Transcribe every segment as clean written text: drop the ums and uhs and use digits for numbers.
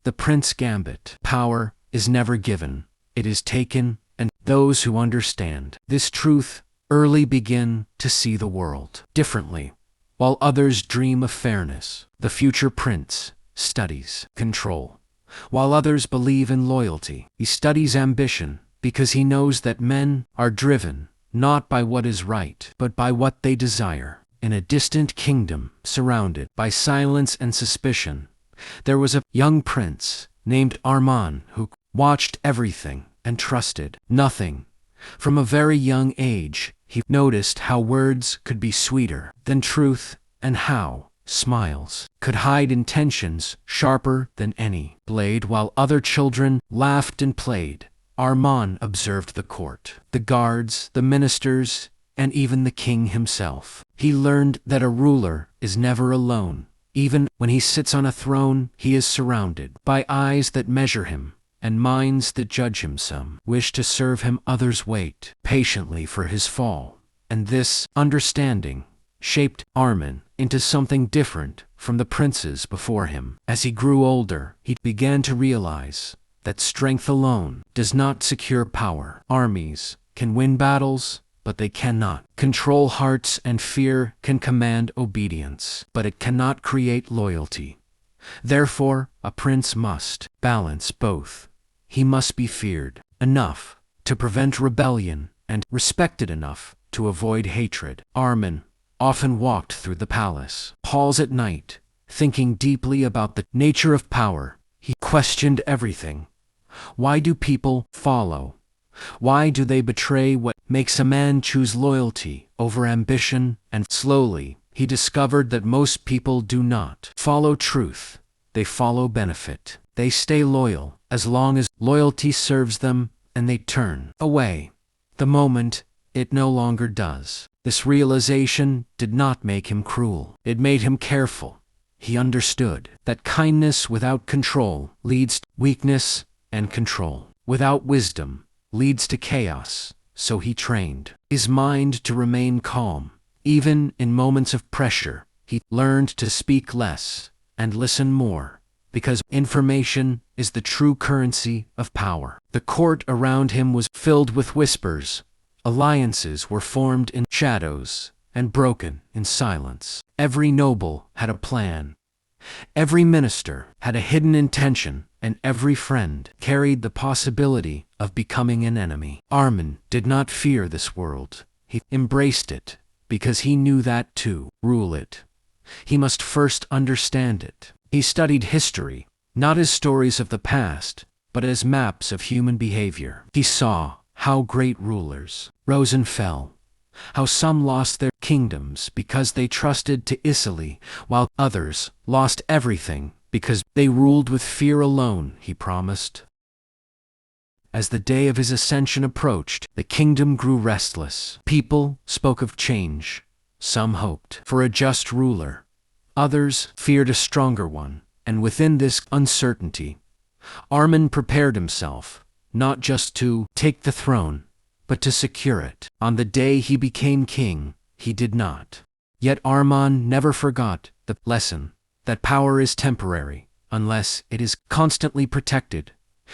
The Prince Gambit. Power is never given, it is taken, and those who understand this truth early begin to see the world differently. While others dream of fairness, the future prince studies control. While others believe in loyalty, he studies ambition, because he knows that men are driven not by what is right, but by what they desire. In a distant kingdom, surrounded by silence and suspicion, there was a young prince named Armand who watched everything and trusted nothing. From a very young age, he noticed how words could be sweeter than truth and how smiles could hide intentions sharper than any blade. While other children laughed and played, Armand observed the court, the guards, the ministers, and even the king himself. He learned that a ruler is never alone. Even when he sits on a throne, he is surrounded by eyes that measure him and minds that judge him. Some wish to serve him, others wait patiently for his fall. And this understanding shaped Armand into something different from the princes before him. As he grew older, he began to realize that strength alone does not secure power. Armies can win battles, but they cannot control hearts, and fear can command obedience, but it cannot create loyalty. Therefore, a prince must balance both. He must be feared enough to prevent rebellion and respected enough to avoid hatred. Armand often walked through the palace halls at night, thinking deeply about the nature of power. He questioned everything. Why do people follow? Why do they betray? What makes a man choose loyalty over ambition? And slowly, he discovered that most people do not follow truth. They follow benefit. They stay loyal as long as loyalty serves them, and they turn away the moment it no longer does. This realization did not make him cruel. It made him careful. He understood that kindness without control leads to weakness, and control without wisdom leads to chaos. So he trained his mind to remain calm. Even in moments of pressure, he learned to speak less and listen more, because information is the true currency of power. The court around him was filled with whispers. Alliances were formed in shadows and broken in silence. Every noble had a plan. Every minister had a hidden intention, and every friend carried the possibility of becoming an enemy. Armand did not fear this world. He embraced it, because he knew that to rule it, he must first understand it. He studied history, not as stories of the past, but as maps of human behavior. He saw how great rulers rose and fell, how some lost their kingdoms because they trusted too easily, while others lost everything because they ruled with fear alone. He promised. As the day of his ascension approached, the kingdom grew restless. People spoke of change. Some hoped for a just ruler. Others feared a stronger one. And within this uncertainty, Armand prepared himself, not just to take the throne, but to secure it. On the day he became king, he did not. Yet Armand never forgot the lesson that power is temporary unless it is constantly protected.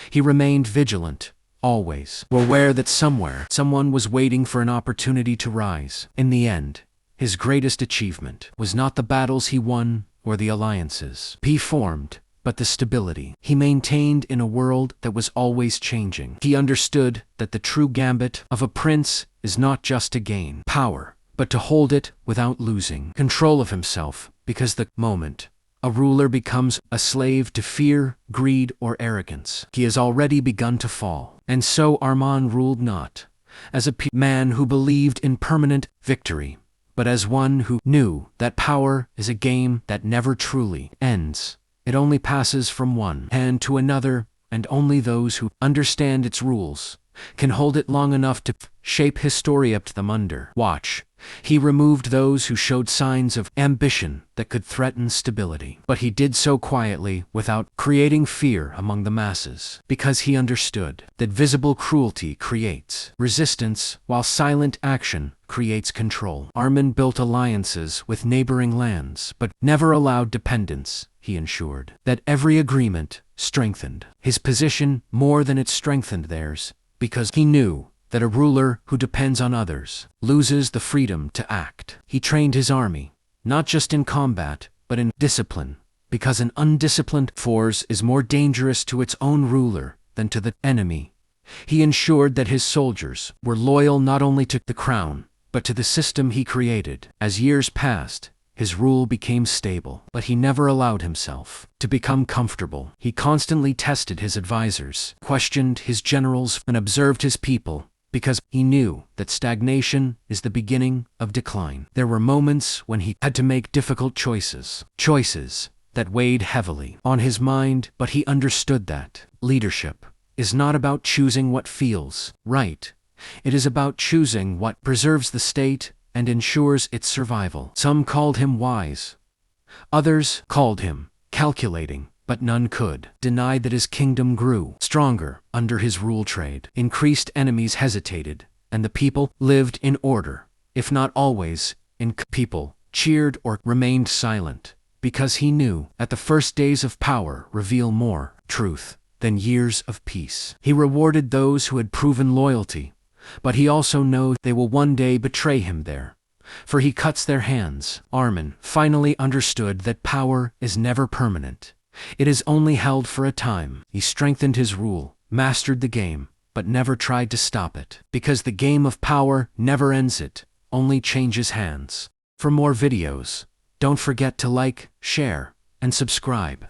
He remained vigilant, always aware that somewhere, someone was waiting for an opportunity to rise. In the end, his greatest achievement was not the battles he won or the alliances he formed, but the stability he maintained in a world that was always changing. He understood that the true gambit of a prince is not just to gain power, but to hold it without losing control of himself, because the moment a ruler becomes a slave to fear, greed, or arrogance, he has already begun to fall. And so Armand ruled not as a man who believed in permanent victory, but as one who knew that power is a game that never truly ends. It only passes from one hand to another, and only those who understand its rules can hold it long enough to shape history up to them under watch. He removed those who showed signs of ambition that could threaten stability. But he did so quietly, without creating fear among the masses, because he understood that visible cruelty creates resistance, while silent action creates control. Armand built alliances with neighboring lands, but never allowed dependence. He ensured that every agreement strengthened his position more than it strengthened theirs, because he knew that a ruler who depends on others loses the freedom to act. He trained his army, not just in combat, but in discipline, because an undisciplined force is more dangerous to its own ruler than to the enemy. He ensured that his soldiers were loyal not only to the crown, but to the system he created. As years passed, his rule became stable, but he never allowed himself to become comfortable. He constantly tested his advisors, questioned his generals, and observed his people, because he knew that stagnation is the beginning of decline. There were moments when he had to make difficult choices that weighed heavily on his mind, but he understood that leadership is not about choosing what feels right. It is about choosing what preserves the state and ensures its survival. Some called him wise. Others called him calculating, but none could deny that his kingdom grew stronger under his rule. Trade increased, enemies hesitated, and the people lived in order, if not always in people cheered or remained silent, because he knew that the first days of power reveal more truth than years of peace. He rewarded those who had proven loyalty, but he also knows they will one day betray him there, for he cuts their hands. Armin finally understood that power is never permanent. It is only held for a time. He strengthened his rule, mastered the game, but never tried to stop it, because the game of power never ends, it only changes hands. For more videos, don't forget to like, share, and subscribe.